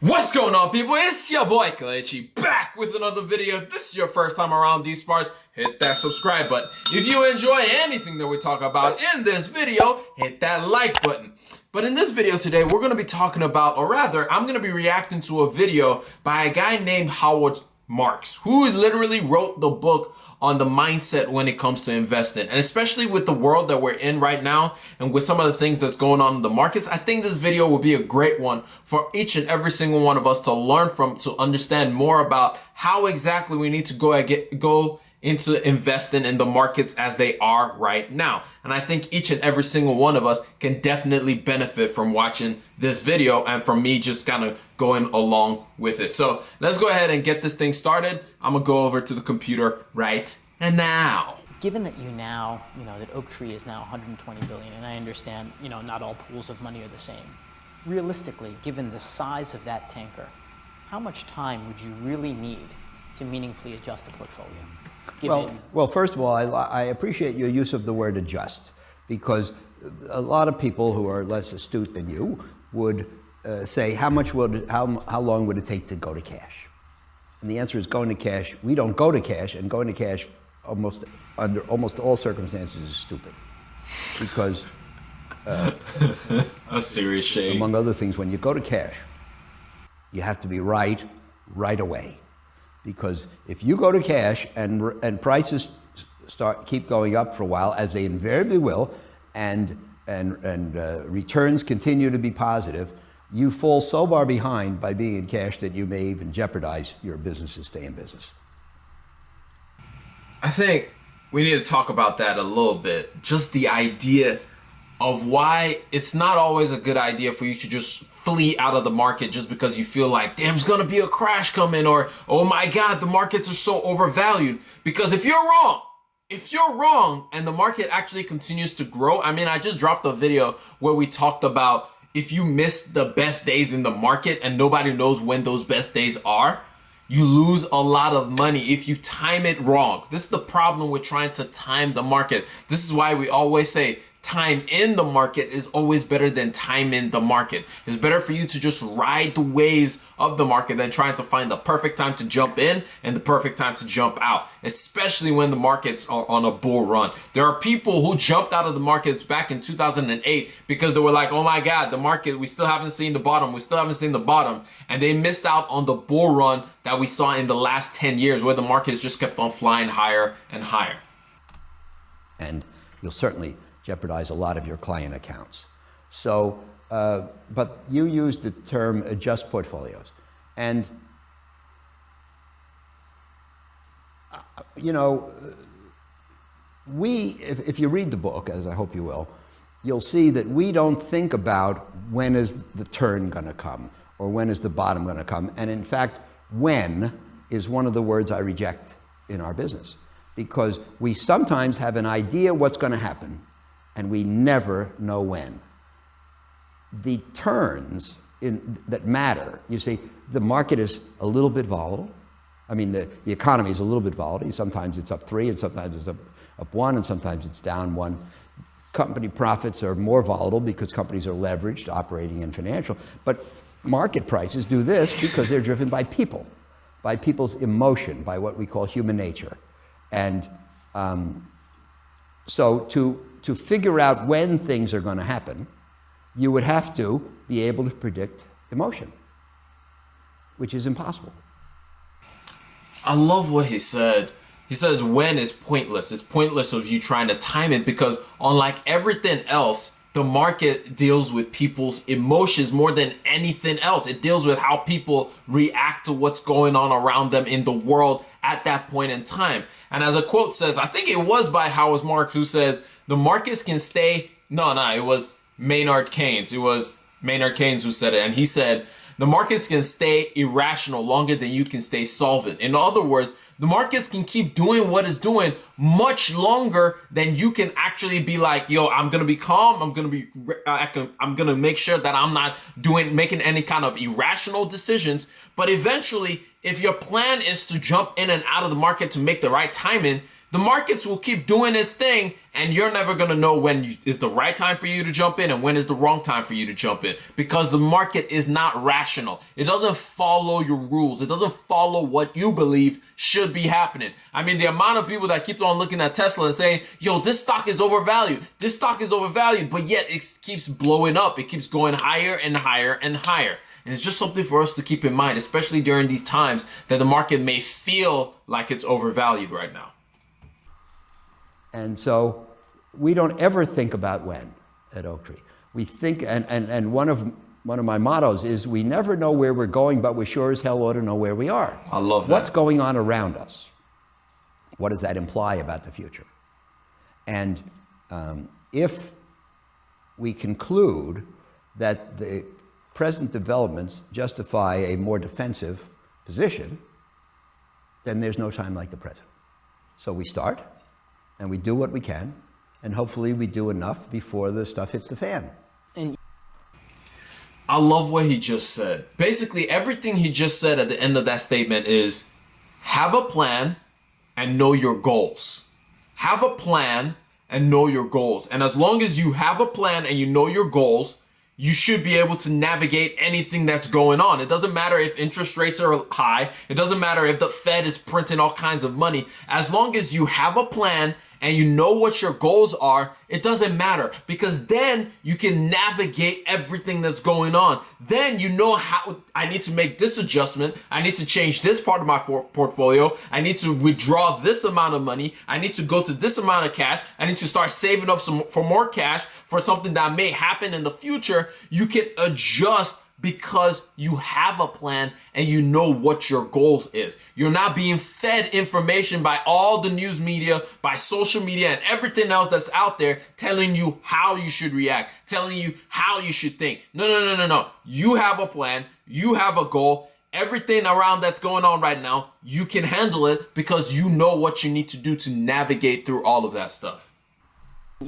What's going on, people? It's your boy Kalechi back with another video. If this is your first time around these parts, hit that subscribe button. If you enjoy anything that we talk about in this video, hit that like button. But in this video today, we're going to be talking about, or rather, I'm going to be reacting to a video by a guy named Howard Marks, who literally wrote the book on the mindset when it comes to investing. And especially with the world that we're in right now and with some of the things that's going on in the markets, I think this video will be a great one for each and every single one of us to learn from, to understand more about how exactly we need to go into investing in the markets as they are right now. And I think each and every single one of us can definitely benefit from watching this video and from me just kind of going along with it. So let's go ahead and get this thing started. I'm gonna go over to the computer right now. Given that that Oaktree is now 120 billion, and I understand, not all pools of money are the same. Realistically, given the size of that tanker, how much time would you really need to meaningfully adjust a portfolio? Well, first of all, I appreciate your use of the word adjust, because a lot of people who are less astute than you would say, how long would it take to go to cash? And the answer is going to cash. We don't go to cash, and going to cash under almost all circumstances is stupid, because a serious shame. Among other things, when you go to cash, you have to be right away. Because if you go to cash and prices keep going up for a while, as they invariably will, and returns continue to be positive, you fall so far behind by being in cash that you may even jeopardize your business to stay in business. I think we need to talk about that a little bit. Just the idea of why it's not always a good idea for you to just flee out of the market just because you feel like, damn, there's gonna be a crash coming, or, oh my God, the markets are so overvalued. Because if you're wrong and the market actually continues to grow, I just dropped a video where we talked about if you miss the best days in the market and nobody knows when those best days are, you lose a lot of money if you time it wrong. This is the problem with trying to time the market. This is why we always say, time in the market is always better than time in the market. It's better for you to just ride the waves of the market than trying to find the perfect time to jump in and the perfect time to jump out, especially when the markets are on a bull run. There are people who jumped out of the markets back in 2008 because they were like, oh my God, the market, we still haven't seen the bottom. And they missed out on the bull run that we saw in the last 10 years where the markets just kept on flying higher and higher. And you'll certainly jeopardize a lot of your client accounts. So, but you used the term adjust portfolios. And, if you read the book, as I hope you will, you'll see that we don't think about when is the turn gonna come or when is the bottom gonna come. And in fact, when is one of the words I reject in our business, because we sometimes have an idea what's gonna happen, and we never know when. The turns that matter, you see, the market is a little bit volatile. The economy is a little bit volatile. Sometimes it's up 3, and sometimes it's up 1, and sometimes it's down 1. Company profits are more volatile because companies are leveraged, operating in financial. But market prices do this because they're driven by people, by people's emotion, by what we call human nature. And so to figure out when things are going to happen, you would have to be able to predict emotion, which is impossible. I love what he said. He says when is pointless. It's pointless of you trying to time it, because unlike everything else, the market deals with people's emotions more than anything else. It deals with how people react to what's going on around them in the world at that point in time. And as a quote says, I think it was by Howard Marks, who says, the markets can stay, it was Maynard Keynes. It was Maynard Keynes who said it. And he said, the markets can stay irrational longer than you can stay solvent. In other words, the markets can keep doing what it's doing much longer than you can actually be like, yo, I'm going to be calm. I'm going to make sure that I'm not making any kind of irrational decisions. But eventually, if your plan is to jump in and out of the market to make the right timing, The markets will keep doing its thing, and you're never going to know when is the right time for you to jump in and when is the wrong time for you to jump in, because the market is not rational. It doesn't follow your rules. It doesn't follow what you believe should be happening. I mean, the amount of people that keep on looking at Tesla and saying, yo, this stock is overvalued. This stock is overvalued, but yet it keeps blowing up. It keeps going higher and higher and higher. And it's just something for us to keep in mind, especially during these times that the market may feel like it's overvalued right now. And so we don't ever think about when at Oaktree. We think, and one of my mottos is, we never know where we're going, but we sure as hell ought to know where we are. I love that. What's going on around us? What does that imply about the future? And if we conclude that the present developments justify a more defensive position, then there's no time like the present. So we start, and we do what we can, and hopefully we do enough before the stuff hits the fan. And I love what he just said. Basically, everything he just said at the end of that statement is, have a plan and know your goals. Have a plan and know your goals. And as long as you have a plan and you know your goals, you should be able to navigate anything that's going on. It doesn't matter if interest rates are high. It doesn't matter if the Fed is printing all kinds of money. As long as you have a plan and you know what your goals are, it doesn't matter, because then you can navigate everything that's going on. Then you know how I need to make this adjustment. I need to change this part of my portfolio. I need to withdraw this amount of money. I need to go to this amount of cash. I need to start saving up for more cash for something that may happen in the future. You can adjust because you have a plan and you know what your goals is. You're not being fed information by all the news media, by social media, and everything else that's out there telling you how you should react, telling you how you should think. No. You have a plan. You have a goal. Everything around that's going on right now, you can handle it because you know what you need to do to navigate through all of that stuff.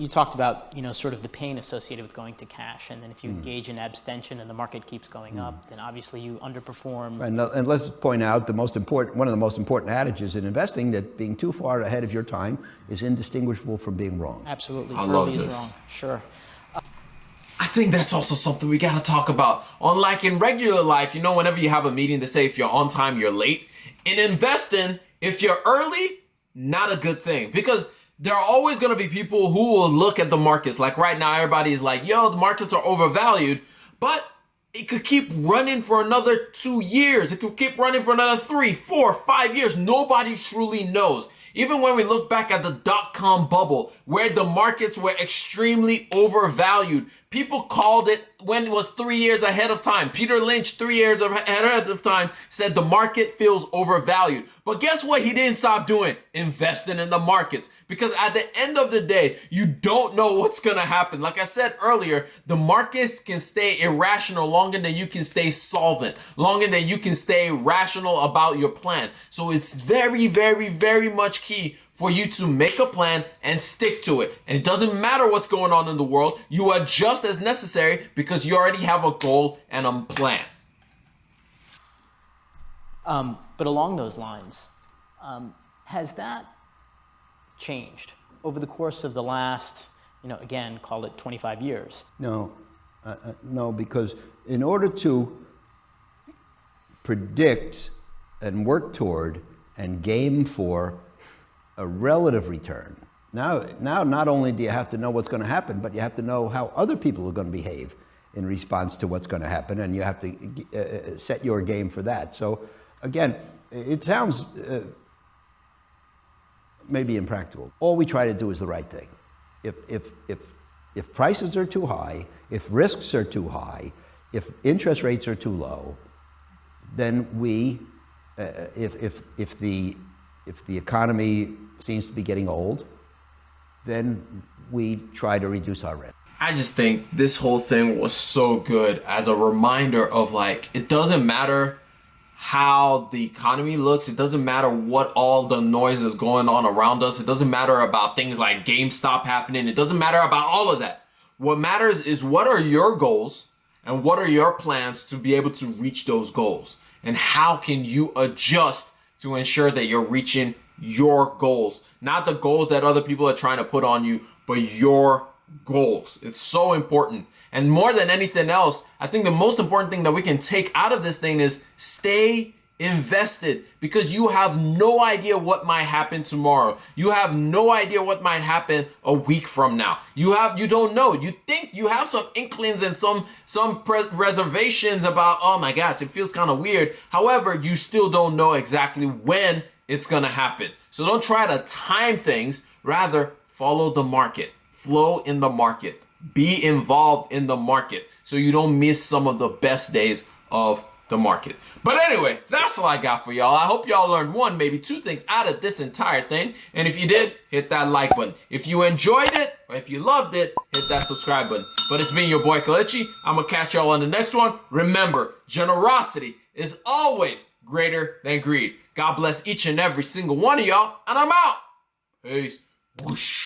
you talked about, sort of the pain associated with going to cash, and then if you engage in abstention and the market keeps going up, then obviously you underperform. And let's point out one of the most important adages in investing, that being too far ahead of your time is indistinguishable from being wrong. Absolutely. I love Early is this. wrong. Sure. I think that's also something we gotta talk about. Unlike in regular life, whenever you have a meeting, to say if you're on time, you're late. In investing, if you're early, not a good thing, because there are always going to be people who will look at the markets. Like right now, everybody's like, yo, the markets are overvalued, but it could keep running for another 2 years. It could keep running for another 3, 4, 5 years. Nobody truly knows. Even when we look back at the dot-com bubble, where the markets were extremely overvalued, people called it when it was 3 years ahead of time. Peter Lynch, 3 years ahead of time, said the market feels overvalued. But guess what he didn't stop doing? Investing in the markets. Because at the end of the day, you don't know what's going to happen. Like I said earlier, the markets can stay irrational longer than you can stay solvent, longer than you can stay rational about your plan. So it's very, very, very much key for you to make a plan and stick to it. And it doesn't matter what's going on in the world. You adjust as necessary because you already have a goal and a plan. But along those lines, has that changed over the course of the last, again, call it 25 years? No, because in order to predict and work toward and game for a relative return, now not only do you have to know what's going to happen, but you have to know how other people are going to behave in response to what's going to happen, and you have to set your game for that. So again, it sounds maybe impractical. All we try to do is the right thing. If prices are too high, if risks are too high, if interest rates are too low, then if the economy seems to be getting old, then we try to reduce our risk. I just think this whole thing was so good as a reminder of, like, it doesn't matter how the economy looks. It doesn't matter what all the noise is going on around us. It doesn't matter about things like GameStop happening. It doesn't matter about all of that. What matters is, what are your goals and what are your plans to be able to reach those goals? And how can you adjust to ensure that you're reaching your goals, not the goals that other people are trying to put on you, but your goals. It's so important. And more than anything else, I think the most important thing that we can take out of this thing is stay invested, because you have no idea what might happen tomorrow. You have no idea what might happen a week from now. You don't know. You think you have some inklings and some reservations about, oh my gosh, it feels kind of weird. However, you still don't know exactly when it's going to happen. So don't try to time things. Rather, follow the market, flow in the market, be involved in the market so you don't miss some of the best days of the market. But anyway, that's all I got for y'all. I hope y'all learned one, maybe two things out of this entire thing. And if you did, hit that like button. If you enjoyed it, or if you loved it, hit that subscribe button. But it's been your boy Kalechi. I'm gonna catch y'all on the next one. Remember, generosity is always greater than greed. God bless each and every single one of y'all, and I'm out. Peace. Whoosh.